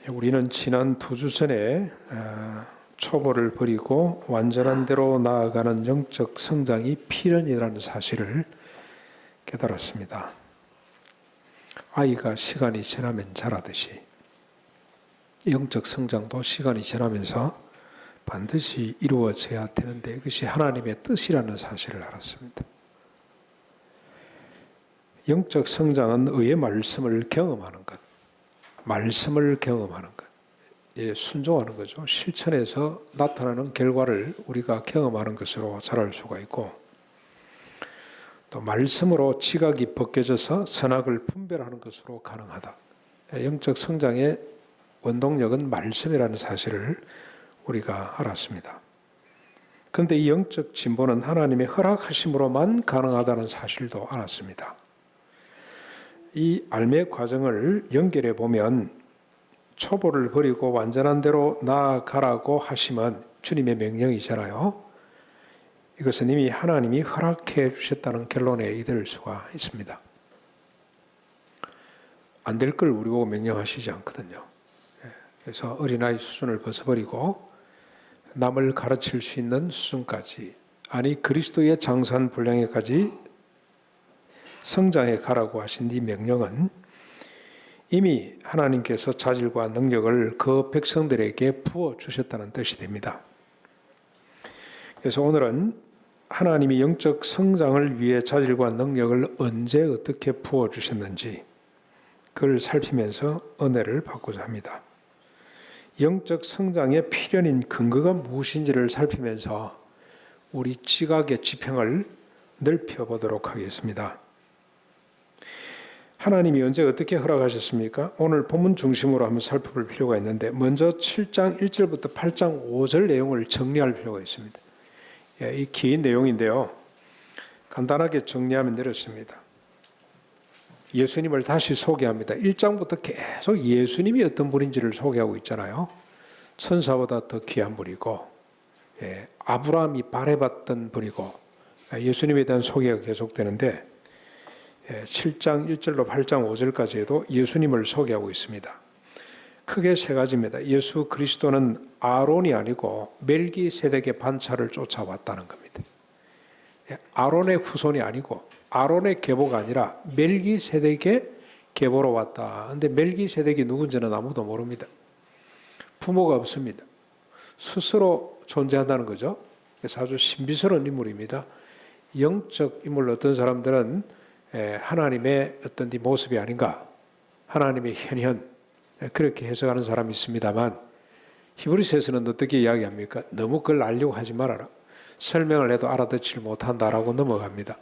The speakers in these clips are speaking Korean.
우리는 지난 2주 전에 초보를 버리고 완전한 대로 나아가는 영적 성장이 필연이라는 사실을 깨달았습니다. 아이가 시간이 지나면 자라듯이 영적 성장도 시간이 지나면서 반드시 이루어져야 되는데 이것이 하나님의 뜻이라는 사실을 알았습니다. 영적 성장은 의의 말씀을 경험하는 것, 말씀을 경험하는 것, 순종하는 거죠. 실천에서 나타나는 결과를 우리가 경험하는 것으로 자랄 수가 있고, 또 말씀으로 지각이 벗겨져서 선악을 분별하는 것으로 가능하다. 영적 성장의 원동력은 말씀이라는 사실을 우리가 알았습니다. 그런데 이 영적 진보는 하나님의 허락하심으로만 가능하다는 사실도 알았습니다. 이 알매 과정을 연결해 보면 초보를 버리고 완전한 대로 나아가라고 하심은 주님의 명령이잖아요. 이것은 이미 하나님이 허락해 주셨다는 결론에 이를 수가 있습니다. 안 될 걸 우리 보고 명령하시지 않거든요. 그래서 어린아이 수준을 벗어버리고 남을 가르칠 수 있는 수준까지, 아니 그리스도의 장산 분량에까지 성장해 가라고 하신 이 명령은 이미 하나님께서 자질과 능력을 그 백성들에게 부어주셨다는 뜻이 됩니다. 그래서 오늘은 하나님이 영적 성장을 위해 자질과 능력을 언제 어떻게 부어주셨는지 그걸 살피면서 은혜를 받고자 합니다. 영적 성장의 필연인 근거가 무엇인지를 살피면서 우리 지각의 지평을 넓혀보도록 하겠습니다. 하나님이 언제 어떻게 허락하셨습니까? 오늘 본문 중심으로 한번 살펴볼 필요가 있는데, 먼저 7장 1절부터 8장 5절 내용을 정리할 필요가 있습니다. 이 긴 내용인데요. 간단하게 정리하면 이렇습니다. 예수님을 다시 소개합니다. 1장부터 계속 예수님이 어떤 분인지를 소개하고 있잖아요. 천사보다 더 귀한 분이고, 아브라함이 바라봤던 분이고, 예수님에 대한 소개가 계속되는데 7장 1절로 8장 5절까지에도 예수님을 소개하고 있습니다. 크게 3가지입니다. 예수 그리스도는 아론이 아니고 멜기세덱의 반차를 쫓아왔다는 겁니다. 아론의 후손이 아니고 아론의 계보가 아니라 멜기세덱의 계보로 왔다. 그런데 멜기세덱이 누군지는 아무도 모릅니다. 부모가 없습니다. 스스로 존재한다는 거죠. 그래서 아주 신비스러운 인물입니다. 영적 인물, 어떤 사람들은 하나님의 어떤 모습이 아닌가, 하나님의 현현, 그렇게 해석하는 사람이 있습니다만, 히브리서에서는 어떻게 이야기합니까? 너무 그걸 알려고 하지 말아라. 설명을 해도 알아듣지 못한다라고 넘어갑니다.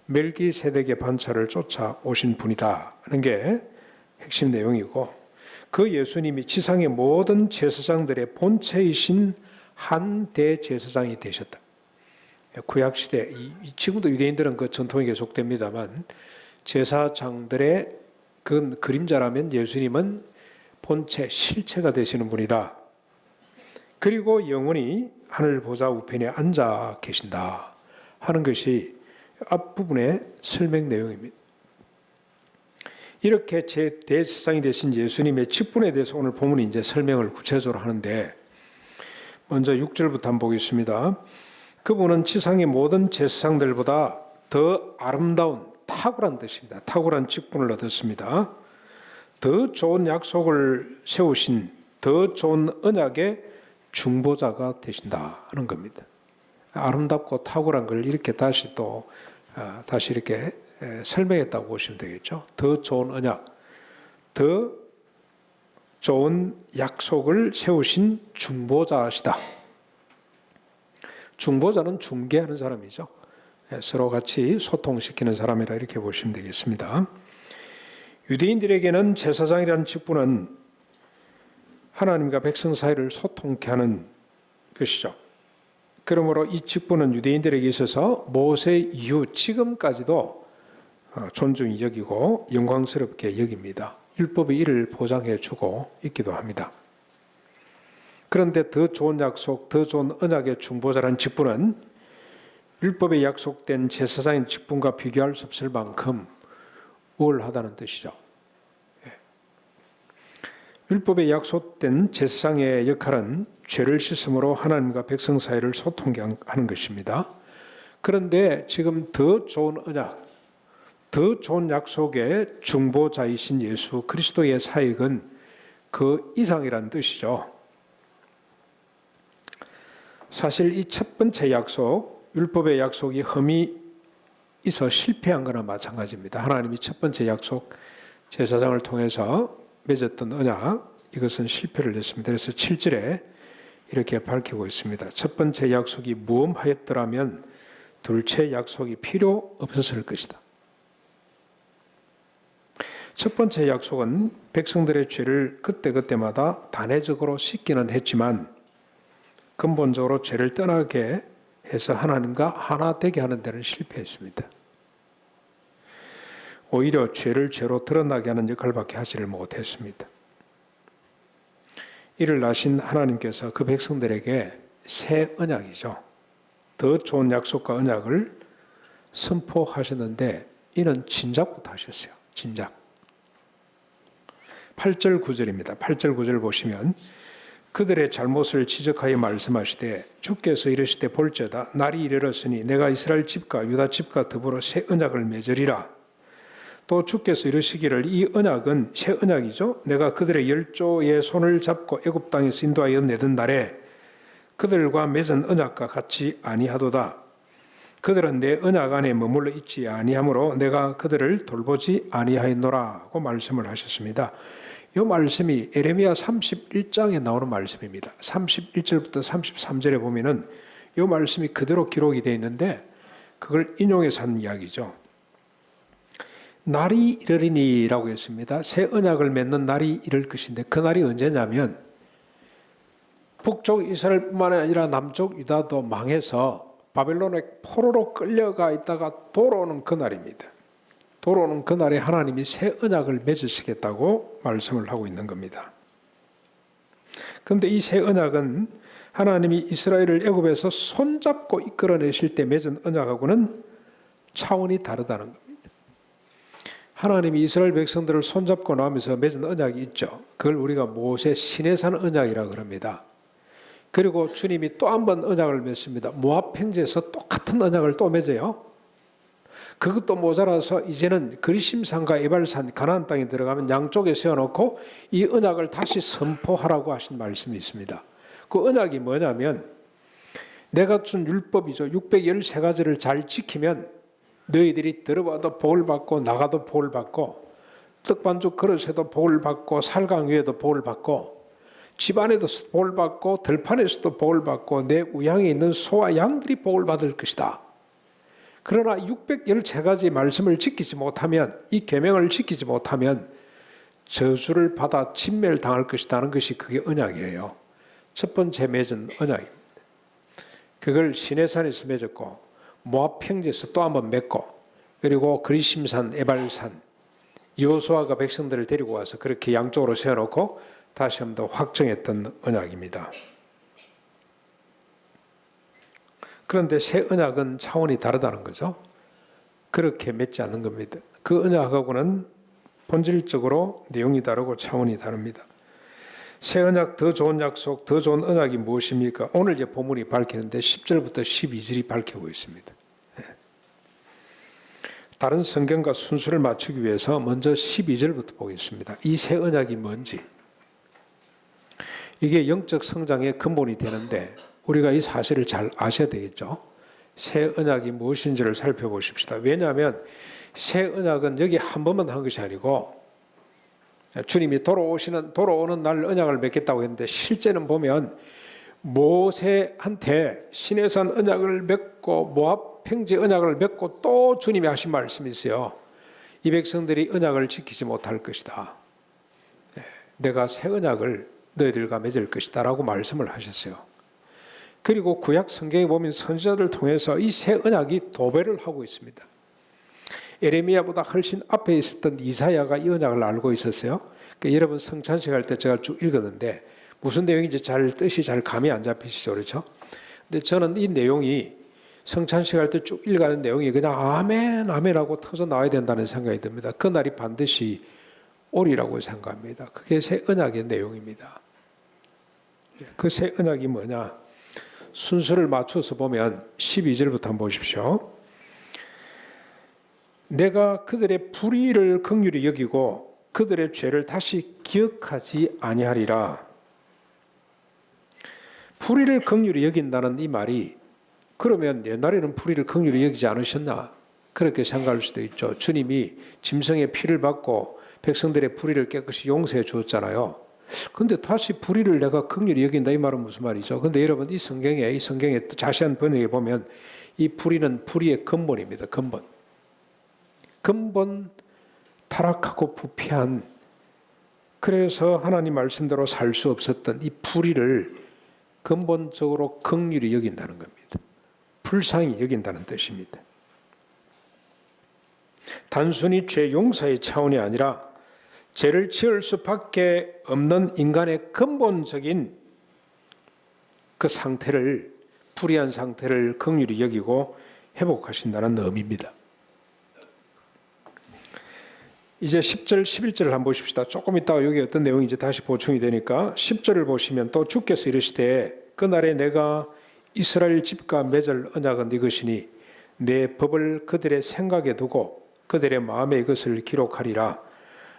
멜기세덱의 반차를 쫓아오신 분이다 하는 게 핵심 내용이고, 그 예수님이 지상의 모든 제사장들의 본체이신 한 대제사장이 되셨다. 구약시대, 지금도 유대인들은 그 전통이 계속됩니다만, 제사장들의 그 그림자라면 예수님은 본체, 실체가 되시는 분이다. 그리고 영원히 하늘 보좌 우편에 앉아 계신다 하는 것이 앞부분의 설명 내용입니다. 이렇게 제 대제사장이 되신 예수님의 직분에 대해서 오늘 본문이 이제 설명을 구체적으로 하는데, 먼저 6절부터 한번 보겠습니다. 그분은 지상의 모든 제사장들보다 더 아름다운, 탁월한 뜻입니다. 탁월한 직분을 얻었습니다. 더 좋은 약속을 세우신 더 좋은 언약의 중보자가 되신다 하는 겁니다. 아름답고 탁월한 걸 이렇게 다시 이렇게 설명했다고 보시면 되겠죠. 더 좋은 언약, 더 좋은 약속을 세우신 중보자시다. 중보자는 중개하는 사람이죠. 서로 같이 소통시키는 사람이라 이렇게 보시면 되겠습니다. 유대인들에게는 제사장이라는 직분은 하나님과 백성 사이를 소통케 하는 것이죠. 그러므로 이 직분은 유대인들에게 있어서 모세 이후 지금까지도 존중이 여기고 영광스럽게 여깁니다. 율법이 이를 보장해 주고 있기도 합니다. 그런데 더 좋은 약속, 더 좋은 언약의 중보자라는 직분은 율법에 약속된 제사장의 직분과 비교할 수 없을 만큼 우월하다는 뜻이죠. 율법에 약속된 제사장의 역할은 죄를 씻음으로 하나님과 백성 사이를 소통하는 것입니다. 그런데 지금 더 좋은 언약, 더 좋은 약속의 중보자이신 예수 그리스도의 사역은 그 이상이라는 뜻이죠. 사실 이 첫 번째 약속, 율법의 약속이 흠이 있어 실패한 거나 마찬가지입니다. 하나님이 첫 번째 약속, 제사장을 통해서 맺었던 언약, 이것은 실패를 했습니다. 그래서 7절에 이렇게 밝히고 있습니다. 첫 번째 약속이 무엄하였더라면 둘째 약속이 필요 없었을 것이다. 첫 번째 약속은 백성들의 죄를 그때그때마다 단회적으로 씻기는 했지만 근본적으로 죄를 떠나게 해서 하나님과 하나 되게 하는 데는 실패했습니다. 오히려 죄를 죄로 드러나게 하는 역할밖에 하지를 못했습니다. 이를 아신 하나님께서 그 백성들에게 새 언약이죠. 더 좋은 약속과 언약을 선포하셨는데 이는 진작부터 하셨어요. 진작. 8절 9절입니다. 8절 9절 보시면 그들의 잘못을 지적하여 말씀하시되 주께서 이르시되 볼지어다 날이 이르렀으니 내가 이스라엘 집과 유다 집과 더불어 새 언약을 맺으리라. 또 주께서 이르시기를 이 언약은 새 언약이죠. 내가 그들의 열조의 손을 잡고 애굽 땅에서 인도하여 내던 날에 그들과 맺은 언약과 같이 아니하도다. 그들은 내 언약 안에 머물러 있지 아니하므로 내가 그들을 돌보지 아니하였노라고 말씀을 하셨습니다. 이 말씀이 에레미야 31장에 나오는 말씀입니다. 31절부터 33절에 보면은 이 말씀이 그대로 기록이 되어 있는데 그걸 인용해서 한 이야기죠. 날이 이르리니라고 했습니다. 새 언약을 맺는 날이 이를 것인데 그 날이 언제냐면 북쪽 이스라엘뿐만 아니라 남쪽 유다도 망해서 바벨론의 포로로 끌려가 있다가 돌아오는 그 날입니다. 돌아오는 그 날에 하나님이 새 언약을 맺으시겠다고 말씀을 하고 있는 겁니다. 그런데 이 새 언약은 하나님이 이스라엘을 애굽에서 손잡고 이끌어내실 때 맺은 언약하고는 차원이 다르다는 겁니다. 하나님이 이스라엘 백성들을 손잡고 나오면서 맺은 언약이 있죠. 그걸 우리가 모세 시내산 언약이라고 그럽니다. 그리고 주님이 또 한 번 언약을 맺습니다. 모압 평지에서 똑같은 언약을 또 맺어요. 그것도 모자라서 이제는 그리심산과 에발산 가나안 땅에 들어가면 양쪽에 세워놓고 이 언약을 다시 선포하라고 하신 말씀이 있습니다. 그 언약이 뭐냐면 내가 준 율법이죠. 613가지를 잘 지키면 너희들이 들어와도 복을 받고 나가도 복을 받고 떡반죽 그릇에도 복을 받고 살강 위에도 복을 받고 집안에도 복을 받고 들판에서도 복을 받고 내 우양에 있는 소와 양들이 복을 받을 것이다. 그러나 613가지 말씀을 지키지 못하면 이 계명을 지키지 못하면 저주를 받아 진멸당할 것이라는 것이 그게 언약이에요. 첫 번째 맺은 언약입니다. 그걸 시내산에서 맺었고 모압 평지에서 또 한번 맺고 그리고 그리심산 에발산 여호수아가 백성들을 데리고 와서 그렇게 양쪽으로 세워놓고 다시 한 번 더 확정했던 언약입니다. 그런데 새 언약은 차원이 다르다는 거죠. 그렇게 맺지 않는 겁니다. 그 언약하고는 본질적으로 내용이 다르고 차원이 다릅니다. 새 언약, 더 좋은 약속, 더 좋은 언약이 무엇입니까? 오늘 이제 본문이 밝히는데 10절부터 12절이 밝히고 있습니다. 다른 성경과 순서를 맞추기 위해서 먼저 12절부터 보겠습니다. 이 새 언약이 뭔지. 이게 영적 성장의 근본이 되는데 우리가 이 사실을 잘 아셔야 되겠죠. 새 언약이 무엇인지를 살펴보십시다. 왜냐하면 새 언약은 여기 한 번만 한 것이 아니고 주님이 돌아오는 날 언약을 맺겠다고 했는데 실제는 보면 모세한테 시내산 언약을 맺고 모압 평지 언약을 맺고 또 주님이 하신 말씀이 있어요. 이 백성들이 언약을 지키지 못할 것이다. 내가 새 언약을 너희들과 맺을 것이다 라고 말씀을 하셨어요. 그리고 구약 성경에 보면 선지자들 통해서 이 새 언약이 도배를 하고 있습니다. 에레미야보다 훨씬 앞에 있었던 이사야가 이 언약을 알고 있었어요. 그러니까 여러분 성찬식 할 때 제가 쭉 읽었는데 무슨 내용인지 뜻이 잘 감이 안 잡히시죠, 그렇죠? 근데 저는 이 내용이 성찬식 할 때 쭉 읽어가는 내용이 그냥 아멘, 아멘 하고 터져 나와야 된다는 생각이 듭니다. 그 날이 반드시 오리라고 생각합니다. 그게 새 언약의 내용입니다. 그 새 언약이 뭐냐? 순서를 맞춰서 보면 12절부터 한번 보십시오. 내가 그들의 불의를 긍휼히 여기고 그들의 죄를 다시 기억하지 아니하리라. 불의를 긍휼히 여긴다는 이 말이, 그러면 옛날에는 불의를 긍휼히 여기지 않으셨나? 그렇게 생각할 수도 있죠. 주님이 짐승의 피를 받고 백성들의 불의를 깨끗이 용서해 주었잖아요. 근데 다시 불의를 내가 긍휼히 여긴다, 이 말은 무슨 말이죠? 근데 여러분, 이 성경의 자세한 번역에 보면 이 불의는 불의의 근본입니다. 근본 타락하고 부패한, 그래서 하나님 말씀대로 살 수 없었던 이 불의를 근본적으로 긍휼히 여긴다는 겁니다. 불쌍히 여긴다는 뜻입니다. 단순히 죄 용서의 차원이 아니라 죄를 지을 수밖에 없는 인간의 근본적인 그 상태를, 불의한 상태를 긍휼히 여기고 회복하신다는 의미입니다. 이제 10절, 11절을 한번 보십시다. 조금 있다가 여기 어떤 내용인지 다시 보충이 되니까 10절을 보시면, 또 주께서 이르시되 그날에 내가 이스라엘 집과 맺을 언약은 이것이니 내 법을 그들의 생각에 두고 그들의 마음에 이것을 기록하리라.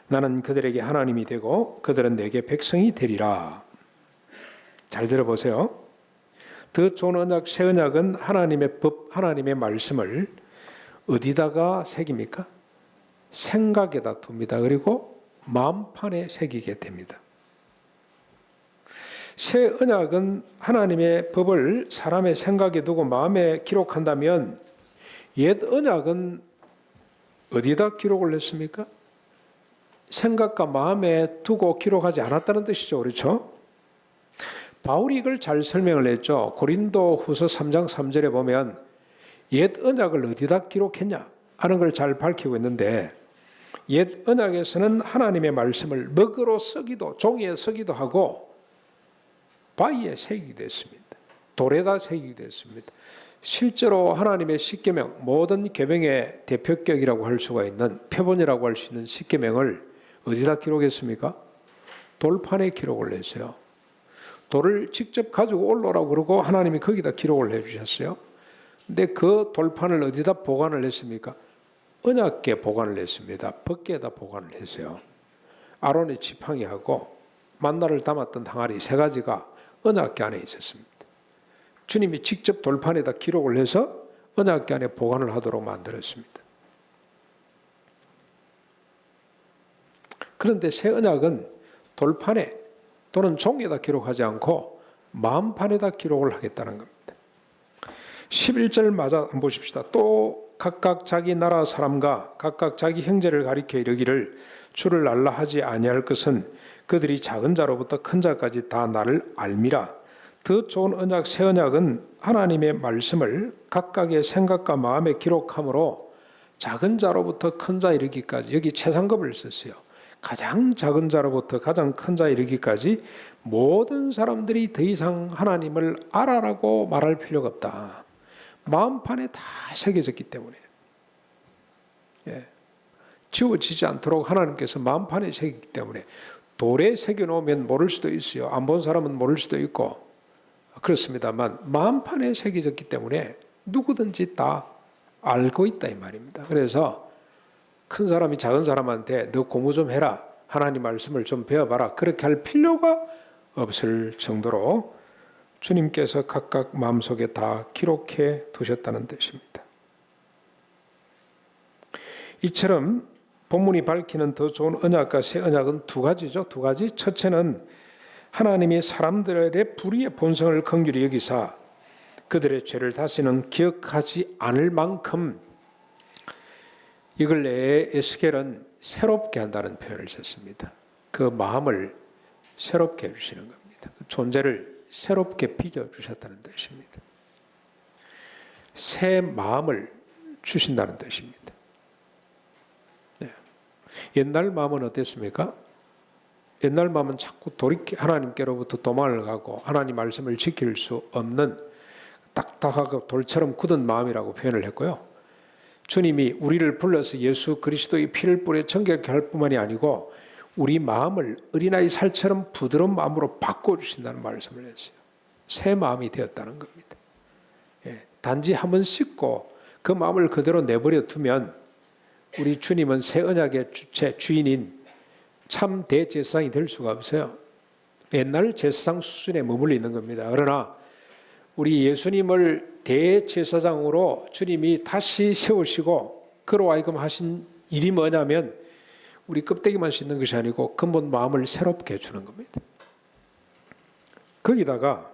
나는 그들에게 하나님이 되고 그들은 내게 백성이 되리라. 잘 들어보세요. 더 좋은 언약, 새 언약은 하나님의 법, 하나님의 말씀을 어디다가 새깁니까? 생각에다 둡니다. 그리고 마음판에 새기게 됩니다. 새 언약은 하나님의 법을 사람의 생각에 두고 마음에 기록한다면, 옛 언약은 어디다 기록을 했습니까? 생각과 마음에 두고 기록하지 않았다는 뜻이죠. 그렇죠? 바울이 이걸 잘 설명을 했죠. 고린도 후서 3장 3절에 보면 옛 언약을 어디다 기록했냐 하는 걸 잘 밝히고 있는데, 옛 언약에서는 하나님의 말씀을 먹으로 쓰기도, 종이에 쓰기도 하고 바위에 새기기도 했습니다. 돌에다 새기기도 했습니다. 실제로 하나님의 십계명, 모든 계명의 대표격이라고 할 수가 있는, 표본이라고 할 수 있는 십계명을 어디다 기록했습니까? 돌판에 기록을 했어요. 돌을 직접 가지고 올라오라고 그러고 하나님이 거기다 기록을 해주셨어요. 근데 그 돌판을 어디다 보관을 했습니까? 언약궤에 보관을 했습니다. 법궤에다 보관을 했어요. 아론의 지팡이하고 만나를 담았던 항아리 세 가지가 언약궤 안에 있었습니다. 주님이 직접 돌판에다 기록을 해서 언약궤 안에 보관을 하도록 만들었습니다. 그런데 새 언약은 돌판에 또는 종이에다 기록하지 않고 마음판에다 기록을 하겠다는 겁니다. 11절 맞아 한번 보십시다. 또 각각 자기 나라 사람과 각각 자기 형제를 가리켜 이르기를 주를 알라 하지 아니할 것은 그들이 작은 자로부터 큰 자까지 다 나를 알미라. 더 좋은 언약, 새 언약은 하나님의 말씀을 각각의 생각과 마음에 기록함으로 작은 자로부터 큰 자 이르기까지, 여기 최상급을 썼어요. 가장 작은 자로부터 가장 큰 자 이르기까지 모든 사람들이 더 이상 하나님을 알아라고 말할 필요가 없다. 마음판에 다 새겨졌기 때문에, 지워지지 않도록 하나님께서 마음판에 새기기 때문에, 돌에 새겨놓으면 모를 수도 있어요. 안 본 사람은 모를 수도 있고 그렇습니다만 마음판에 새겨졌기 때문에 누구든지 다 알고 있다 이 말입니다. 그래서 큰 사람이 작은 사람한테 너 공부 좀 해라, 하나님 말씀을 좀 배워봐라, 그렇게 할 필요가 없을 정도로 주님께서 각각 마음속에 다 기록해 두셨다는 뜻입니다. 이처럼 본문이 밝히는 더 좋은 언약과 새 언약은 두 가지죠. 두 가지. 첫째는 하나님이 사람들의 불의의 본성을 긍휼히 여기사 그들의 죄를 다시는 기억하지 않을 만큼, 이걸 에스겔은 새롭게 한다는 표현을 썼습니다. 그 마음을 새롭게 해주시는 겁니다. 그 존재를 새롭게 빚어주셨다는 뜻입니다. 새 마음을 주신다는 뜻입니다. 옛날 마음은 어땠습니까? 옛날 마음은 자꾸 하나님께로부터 도망을 가고 하나님 말씀을 지킬 수 없는 딱딱하고 돌처럼 굳은 마음이라고 표현을 했고요. 주님이 우리를 불러서 예수 그리스도의 피를 뿌려 정결케 할 뿐만이 아니고 우리 마음을 어린아이 살처럼 부드러운 마음으로 바꿔주신다는 말씀을 했어요. 새 마음이 되었다는 겁니다. 단지 한번 씻고 그 마음을 그대로 내버려 두면 우리 주님은 새 언약의 주인인 참 대제사장이 될 수가 없어요. 옛날 제사장 수준에 머물러 있는 겁니다. 그러나 우리 예수님을 대제사장으로 주님이 다시 세우시고 그로 하여금 하신 일이 뭐냐면 우리 껍데기만 씻는 것이 아니고 근본 마음을 새롭게 해주는 겁니다. 거기다가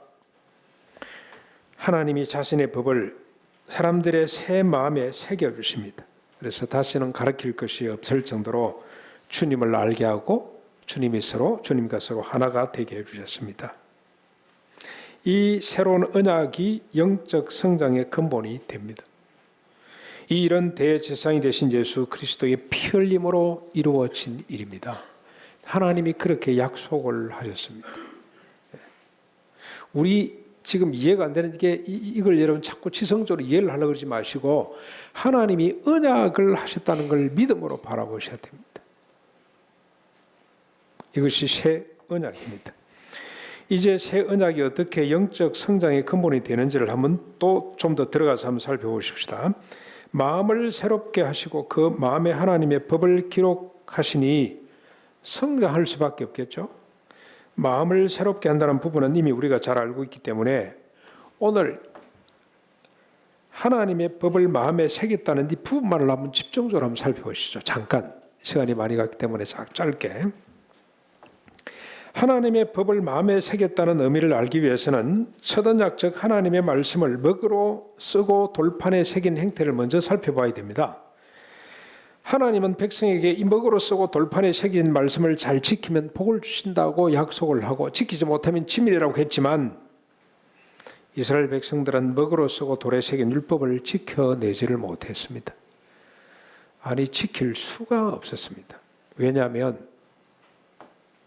하나님이 자신의 법을 사람들의 새 마음에 새겨주십니다. 그래서 다시는 가르칠 것이 없을 정도로 주님을 알게 하고 주님과 서로 하나가 되게 해주셨습니다. 이 새로운 언약이 영적 성장의 근본이 됩니다. 이 일은 대제사장이 되신 예수 그리스도의 피 흘림으로 이루어진 일입니다. 하나님이 그렇게 약속을 하셨습니다. 우리 지금 이해가 안 되는 게 이걸 여러분 자꾸 지성적으로 이해를 하려고 그러지 마시고 하나님이 언약을 하셨다는 걸 믿음으로 바라보셔야 됩니다. 이것이 새 언약입니다. 이제 새 언약이 어떻게 영적 성장의 근본이 되는지를 한번 또 좀 더 들어가서 한번 살펴보십시다. 마음을 새롭게 하시고 그 마음에 하나님의 법을 기록하시니 성장할 수밖에 없겠죠. 마음을 새롭게 한다는 부분은 이미 우리가 잘 알고 있기 때문에 오늘 하나님의 법을 마음에 새겼다는 이 부분만을 한번 집중적으로 한번 살펴보시죠. 잠깐 시간이 많이 갔기 때문에 짧게. 하나님의 법을 마음에 새겼다는 의미를 알기 위해서는 첫 언약 즉 하나님의 말씀을 먹으로 쓰고 돌판에 새긴 행태를 먼저 살펴봐야 됩니다. 하나님은 백성에게 이 먹으로 쓰고 돌판에 새긴 말씀을 잘 지키면 복을 주신다고 약속을 하고 지키지 못하면 지밀이라고 했지만 이스라엘 백성들은 먹으로 쓰고 돌에 새긴 율법을 지켜내지를 못했습니다. 아니 지킬 수가 없었습니다. 왜냐하면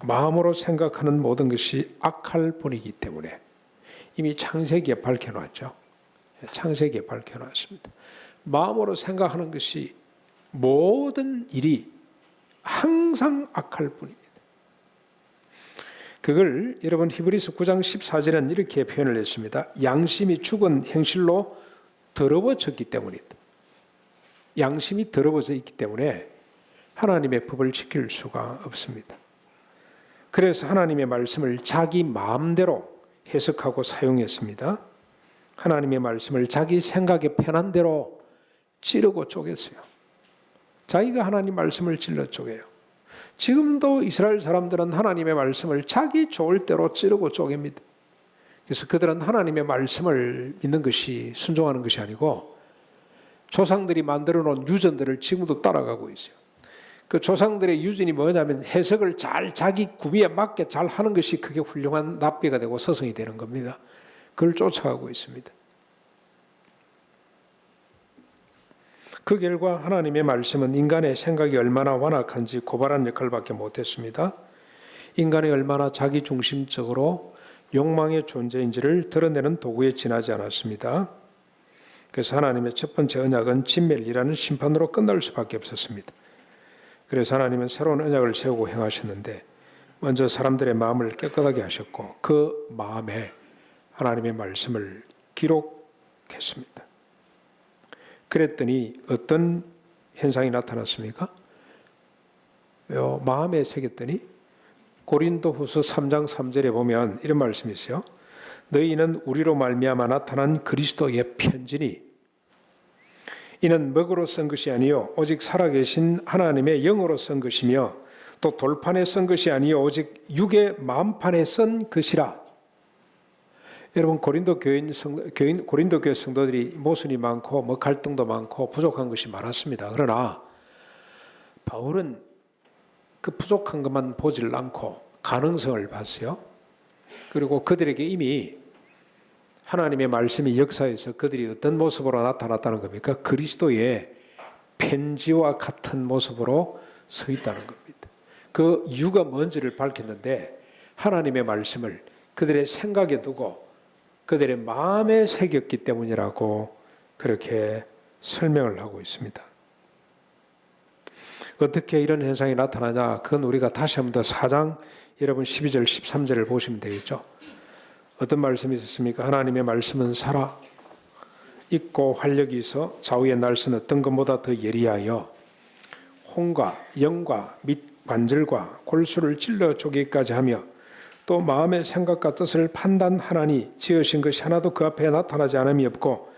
마음으로 생각하는 모든 것이 악할 뿐이기 때문에 이미 창세기에 밝혀놨죠. 창세기에 밝혀놨습니다. 마음으로 생각하는 것이 모든 일이 항상 악할 뿐입니다. 그걸 여러분 히브리서 9장 14절에는 이렇게 표현을 했습니다. 양심이 죽은 행실로 더러워졌기 때문이다. 양심이 더러워져 있기 때문에 하나님의 법을 지킬 수가 없습니다. 그래서 하나님의 말씀을 자기 마음대로 해석하고 사용했습니다. 하나님의 말씀을 자기 생각에 편한 대로 찌르고 쪼갰어요. 자기가 하나님 말씀을 찔러 쪼개요. 지금도 이스라엘 사람들은 하나님의 말씀을 자기 좋을 대로 찌르고 쪼갭니다. 그래서 그들은 하나님의 말씀을 믿는 것이 순종하는 것이 아니고 조상들이 만들어 놓은 유전들을 지금도 따라가고 있어요. 그 조상들의 유전이 뭐냐면 해석을 잘 자기 구비에 맞게 잘 하는 것이 그게 훌륭한 납비가 되고 서성이 되는 겁니다. 그걸 쫓아가고 있습니다. 그 결과 하나님의 말씀은 인간의 생각이 얼마나 완악한지 고발한 역할밖에 못했습니다. 인간이 얼마나 자기중심적으로 욕망의 존재인지를 드러내는 도구에 지나지 않았습니다. 그래서 하나님의 첫 번째 언약은 진멸이라는 심판으로 끝날 수밖에 없었습니다. 그래서 하나님은 새로운 언약을 세우고 행하셨는데 먼저 사람들의 마음을 깨끗하게 하셨고 그 마음에 하나님의 말씀을 기록했습니다. 그랬더니 어떤 현상이 나타났습니까? 마음에 새겼더니 고린도후서 3장 3절에 보면 이런 말씀이 있어요. 너희는 우리로 말미암아 나타난 그리스도의 편지니 이는 먹으로 쓴 것이 아니요 오직 살아계신 하나님의 영으로 쓴 것이며 또 돌판에 쓴 것이 아니요 오직 육의 마음판에 쓴 것이라. 여러분 고린도 교회 성도들이 모순이 많고 갈등도 많고 부족한 것이 많았습니다. 그러나 바울은 그 부족한 것만 보질 않고 가능성을 봤어요. 그리고 그들에게 이미 하나님의 말씀이 역사에서 그들이 어떤 모습으로 나타났다는 겁니까? 그리스도의 편지와 같은 모습으로 서 있다는 겁니다. 그 이유가 뭔지를 밝혔는데 하나님의 말씀을 그들의 생각에 두고 그들의 마음에 새겼기 때문이라고 그렇게 설명을 하고 있습니다. 어떻게 이런 현상이 나타나냐? 그건 우리가 다시 한번 더 4장 여러분 12절 13절을 보시면 되겠죠. 어떤 말씀이 있었습니까? 하나님의 말씀은 살아 있고 활력이 있어 좌우의 날선 어떤 것보다 더 예리하여 혼과 영과 및 관절과 골수를 찔러 쪼개기까지 하며 또 마음의 생각과 뜻을 판단하나니 지으신 것이 하나도 그 앞에 나타나지 않음이 없고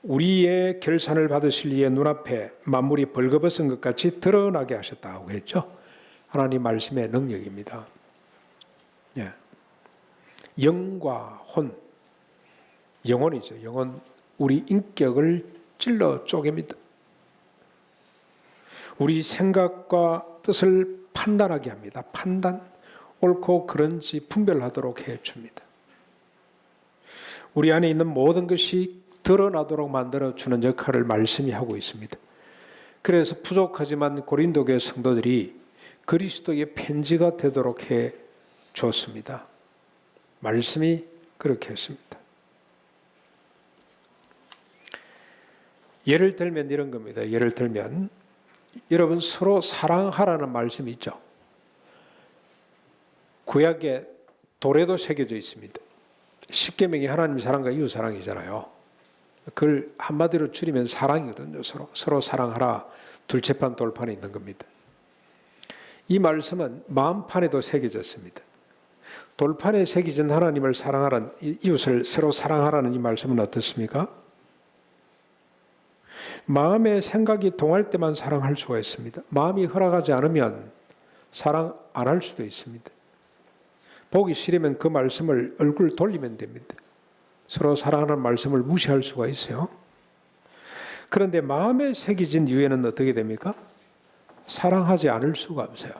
우리의 결산을 받으실 이의 눈앞에 만물이 벌거벗은 것 같이 드러나게 하셨다고 했죠. 하나님 말씀의 능력입니다. 예. 영과 혼, 영혼이죠. 영혼, 우리 인격을 찔러 쪼갭니다. 우리 생각과 뜻을 판단하게 합니다. 판단, 옳고 그른지 분별하도록 해줍니다. 우리 안에 있는 모든 것이 드러나도록 만들어주는 역할을 말씀이 하고 있습니다. 그래서 부족하지만 고린도교회 성도들이 그리스도의 편지가 되도록 해 줬습니다. 말씀이 그렇게 했습니다. 예를 들면 이런 겁니다. 예를 들면 여러분 서로 사랑하라는 말씀이 있죠. 구약에 돌에도 새겨져 있습니다. 십계명이 하나님 사랑과 이웃 사랑이잖아요. 그걸 한마디로 줄이면 사랑이거든요. 서로 사랑하라. 둘째판 돌판에 있는 겁니다. 이 말씀은 마음판에도 새겨졌습니다. 돌판에 새겨진 하나님을 사랑하라는, 이웃을 서로 사랑하라는 이 말씀은 어떻습니까? 마음의 생각이 동할 때만 사랑할 수가 있습니다. 마음이 허락하지 않으면 사랑 안 할 수도 있습니다. 보기 싫으면 그 말씀을 얼굴 돌리면 됩니다. 서로 사랑하는 말씀을 무시할 수가 있어요. 그런데 마음에 새겨진 이후에는 어떻게 됩니까? 사랑하지 않을 수가 없어요.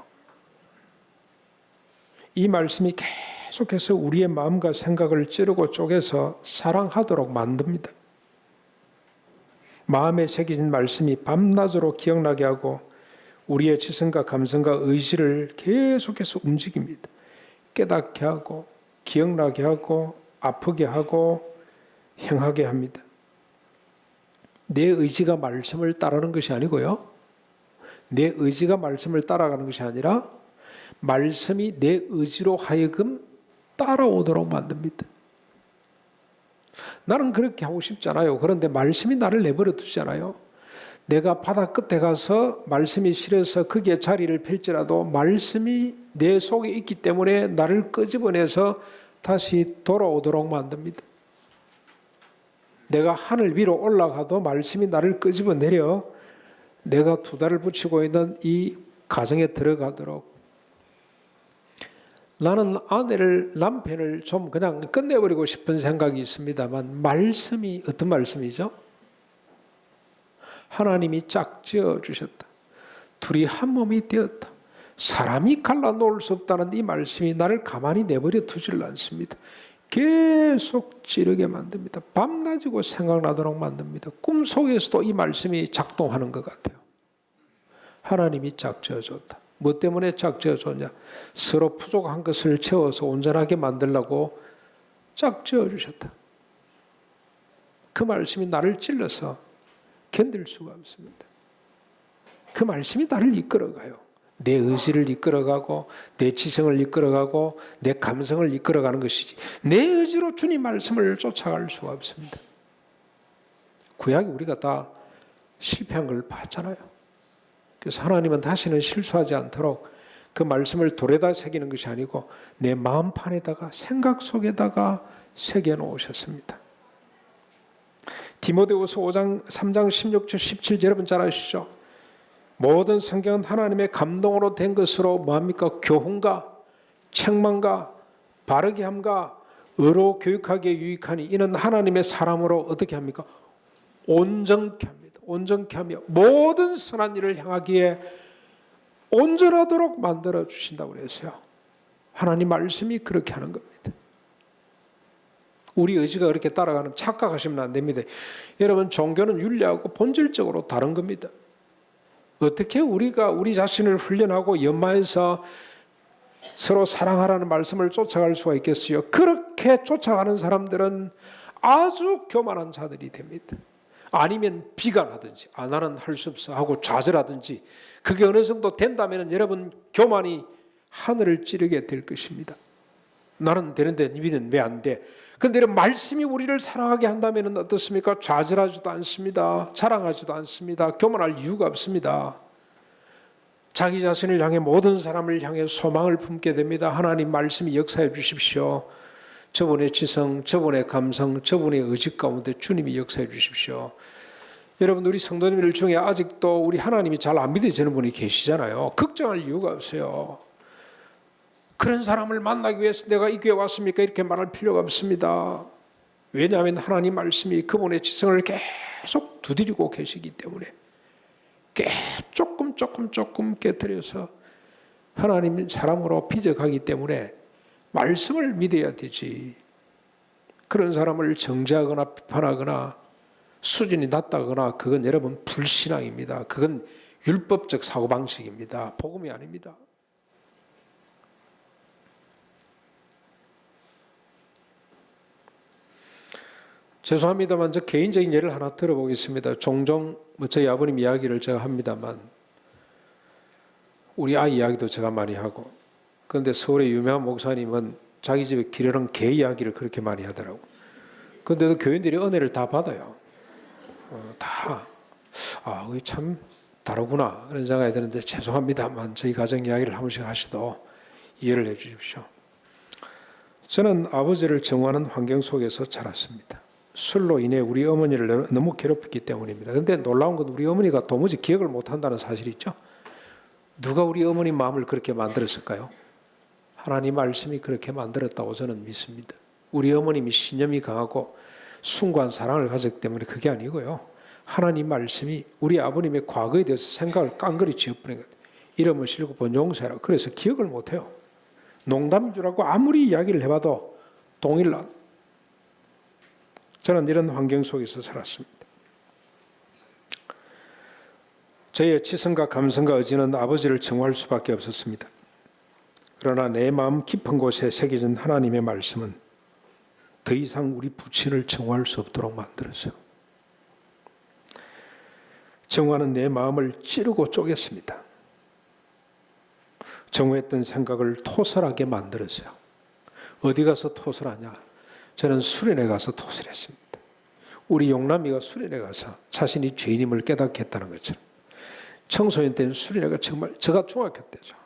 이 말씀이 계속해서 우리의 마음과 생각을 찌르고 쪼개서 사랑하도록 만듭니다. 마음에 새겨진 말씀이 밤낮으로 기억나게 하고 우리의 지성과 감성과 의지를 계속해서 움직입니다. 깨닫게 하고 기억나게 하고 아프게 하고 행하게 합니다. 내 의지가 말씀을 따르는 것이 아니고요. 내 의지가 말씀을 따라가는 것이 아니라 말씀이 내 의지로 하여금 따라오도록 만듭니다. 나는 그렇게 하고 싶잖아요. 그런데 말씀이 나를 내버려 두잖아요. 내가 바다 끝에 가서 말씀이 싫어서 거기에 자리를 펼지라도 말씀이 내 속에 있기 때문에 나를 끄집어내서 다시 돌아오도록 만듭니다. 내가 하늘 위로 올라가도 말씀이 나를 끄집어내려 내가 두 달을 붙이고 있는 이 가정에 들어가도록. 나는 남편을 좀 그냥 끝내버리고 싶은 생각이 있습니다만 말씀이 어떤 말씀이죠? 하나님이 짝지어 주셨다. 둘이 한 몸이 되었다. 사람이 갈라놓을 수 없다는 이 말씀이 나를 가만히 내버려 두질 않습니다. 계속 찌르게 만듭니다. 밤낮이고 생각나도록 만듭니다. 꿈속에서도 이 말씀이 작동하는 것 같아요. 하나님이 짝지어 줬다. 뭐 때문에 짝지어 줬냐? 서로 부족한 것을 채워서 온전하게 만들려고 짝지어 주셨다. 그 말씀이 나를 찔러서 견딜 수가 없습니다. 그 말씀이 나를 이끌어가요. 내 의지를 이끌어가고 내 지성을 이끌어가고 내 감성을 이끌어가는 것이지 내 의지로 주님 말씀을 쫓아갈 수가 없습니다. 구약에 우리가 다 실패한 걸 봤잖아요. 그래서 하나님은 다시는 실수하지 않도록 그 말씀을 돌에다 새기는 것이 아니고 내 마음판에다가 생각 속에다가 새겨 놓으셨습니다. 디모데후서 5장 3장 16절 17절 여러분 잘 아시죠? 모든 성경은 하나님의 감동으로 된 것으로 뭐합니까? 교훈과 책망과 바르게 함과 의로 교육하기에 유익하니 이는 하나님의 사람으로 어떻게 합니까? 온전케 합니다. 온전케 하며 모든 선한 일을 향하기에 온전하도록 만들어 주신다고 그랬어요. 하나님 말씀이 그렇게 하는 겁니다. 우리 의지가 그렇게 따라가는 착각하시면 안 됩니다. 여러분 종교는 윤리하고 본질적으로 다른 겁니다. 어떻게 우리가 우리 자신을 훈련하고 연마해서 서로 사랑하라는 말씀을 쫓아갈 수가 있겠어요? 그렇게 쫓아가는 사람들은 아주 교만한 자들이 됩니다. 아니면 비관하든지 나는 할 수 없어 하고 좌절하든지 그게 어느 정도 된다면 여러분 교만이 하늘을 찌르게 될 것입니다. 나는 되는데 너희는 왜 안 돼? 그런데 말씀이 우리를 사랑하게 한다면 어떻습니까? 좌절하지도 않습니다. 자랑하지도 않습니다. 교만할 이유가 없습니다. 자기 자신을 향해 모든 사람을 향해 소망을 품게 됩니다. 하나님 말씀이 역사해 주십시오. 저분의 지성, 저분의 감성, 저분의 의지 가운데 주님이 역사해 주십시오. 여러분 우리 성도님들 중에 아직도 우리 하나님이 잘 안 믿어지는 분이 계시잖아요. 걱정할 이유가 없어요. 그런 사람을 만나기 위해서 내가 이 교회에 왔습니까? 이렇게 말할 필요가 없습니다. 왜냐하면 하나님 말씀이 그분의 지성을 계속 두드리고 계시기 때문에 조금 깨뜨려서 하나님 사람으로 빚어가기 때문에 말씀을 믿어야 되지. 그런 사람을 정죄하거나 비판하거나 수준이 낮다거나 그건 여러분 불신앙입니다. 그건 율법적 사고방식입니다. 복음이 아닙니다. 죄송합니다만 저 개인적인 예를 하나 들어보겠습니다. 종종 저희 아버님 이야기를 제가 합니다만 우리 아이 이야기도 제가 많이 하고 그런데 서울의 유명한 목사님은 자기 집에 기르는 개 이야기를 그렇게 많이 하더라고. 그런데도 교인들이 은혜를 다 받아요. 그게 참 다르구나 그런 생각이 드는데 죄송합니다만 저희 가정 이야기를 한 번씩 하시도 이해를 해 주십시오. 저는 아버지를 정화하는 환경 속에서 자랐습니다. 술로 인해 우리 어머니를 너무 괴롭혔기 때문입니다. 그런데 놀라운 건 우리 어머니가 도무지 기억을 못한다는 사실이 있죠. 누가 우리 어머니 마음을 그렇게 만들었을까요? 하나님 말씀이 그렇게 만들었다고 저는 믿습니다. 우리 어머님이 신념이 강하고 숭고한 사랑을 가졌기 때문에 그게 아니고요. 하나님 말씀이 우리 아버님의 과거에 대해서 생각을 깡그리 지어버린 거예요. 이름을 실고 본 용서해라. 그래서 기억을 못해요. 농담인 줄 알고 아무리 이야기를 해봐도 동일한. 저는 이런 환경 속에서 살았습니다. 저의 지성과 감성과 의지는 아버지를 정화할 수밖에 없었습니다. 그러나 내 마음 깊은 곳에 새겨진 하나님의 말씀은 더 이상 우리 부친을 정화할 수 없도록 만들었어요. 정화는 내 마음을 찌르고 쪼갰습니다. 정화했던 생각을 토설하게 만들었어요. 어디 가서 토설하냐? 저는 수련회 가서 토설했습니다. 우리 용남이가 수련회 가서 자신이 죄인임을 깨닫게 했다는 것처럼 청소년 때는 수련회가 정말 제가 중학교 때죠.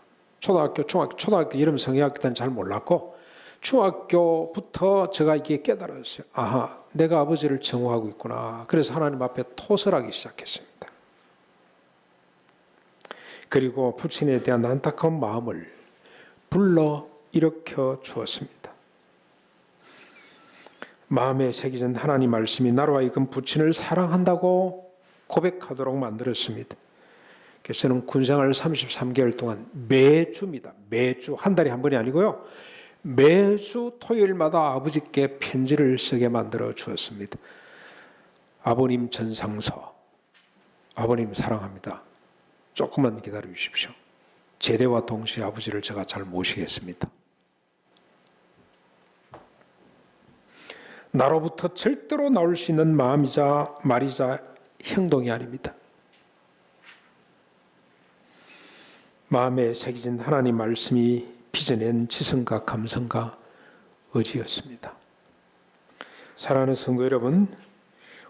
초등학교 이름 성형학교 때는 잘 몰랐고 중학교부터 제가 이게 깨달았어요. 내가 아버지를 정화하고 있구나. 그래서 하나님 앞에 토설하기 시작했습니다. 그리고 부친에 대한 안타까운 마음을 불러 일으켜 주었습니다. 마음에 새겨진 하나님 말씀이 나로 하여금 부친을 사랑한다고 고백하도록 만들었습니다. 그래서 저는 군생활 33개월 동안 매주 한 달에 한 번이 아니고요. 매주 토요일마다 아버지께 편지를 쓰게 만들어 주었습니다. 아버님 전상서, 아버님 사랑합니다. 조금만 기다려 주십시오. 제대와 동시에 아버지를 제가 잘 모시겠습니다. 나로부터 절대로 나올 수 있는 마음이자 말이자 행동이 아닙니다. 마음에 새겨진 하나님 말씀이 빚어낸 지성과 감성과 의지였습니다. 사랑하는 성도 여러분,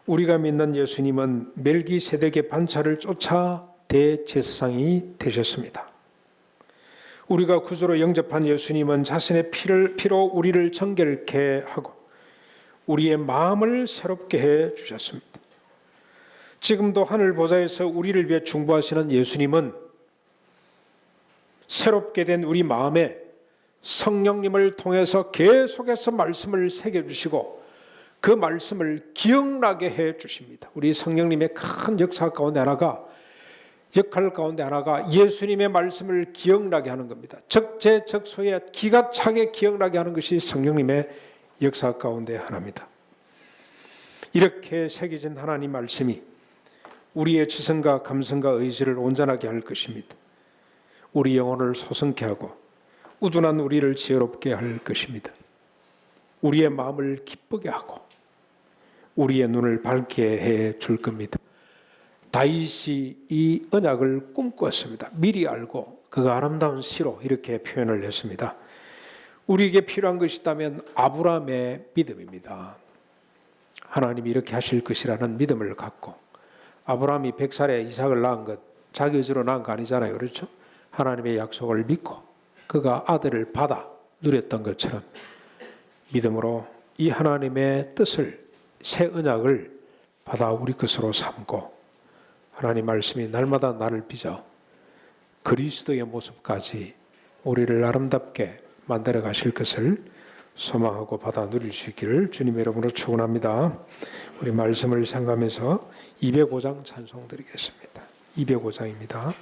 우리가 믿는 예수님은 멜기세덱의 반차를 쫓아 대제사장이 되셨습니다. 우리가 구주로 영접한 예수님은 자신의 피로 우리를 정결케 하고 우리의 마음을 새롭게 해 주셨습니다. 지금도 하늘 보좌에서 우리를 위해 중보하시는 예수님은 새롭게 된 우리 마음에 성령님을 통해서 계속해서 말씀을 새겨주시고 그 말씀을 기억나게 해 주십니다. 우리 성령님의 큰 역사 가운데 역할 가운데 하나가 예수님의 말씀을 기억나게 하는 겁니다. 적재적소에 기가 차게 기억나게 하는 것이 성령님의 역사 가운데 하나입니다. 이렇게 새겨진 하나님 말씀이 우리의 지성과 감성과 의지를 온전하게 할 것입니다. 우리 영혼을 소성케 하고 우둔한 우리를 지혜롭게 할 것입니다. 우리의 마음을 기쁘게 하고 우리의 눈을 밝게 해 줄 겁니다. 다윗이 이 언약을 꿈꾸었습니다. 미리 알고 그가 아름다운 시로 이렇게 표현을 했습니다. 우리에게 필요한 것이 있다면 아브라함의 믿음입니다. 하나님이 이렇게 하실 것이라는 믿음을 갖고, 아브라함이 100살에 이삭을 낳은 것 자기 의지로 낳은 거 아니잖아요. 그렇죠? 하나님의 약속을 믿고 그가 아들을 받아 누렸던 것처럼 믿음으로 이 하나님의 뜻을, 새 언약을 받아 우리 것으로 삼고, 하나님 말씀이 날마다 나를 빚어 그리스도의 모습까지 우리를 아름답게 만들어 가실 것을 소망하고 받아 누릴 수 있기를 주님의 이름으로 축원합니다. 우리 말씀을 생각하면서 205장 찬송 드리겠습니다. 205장입니다.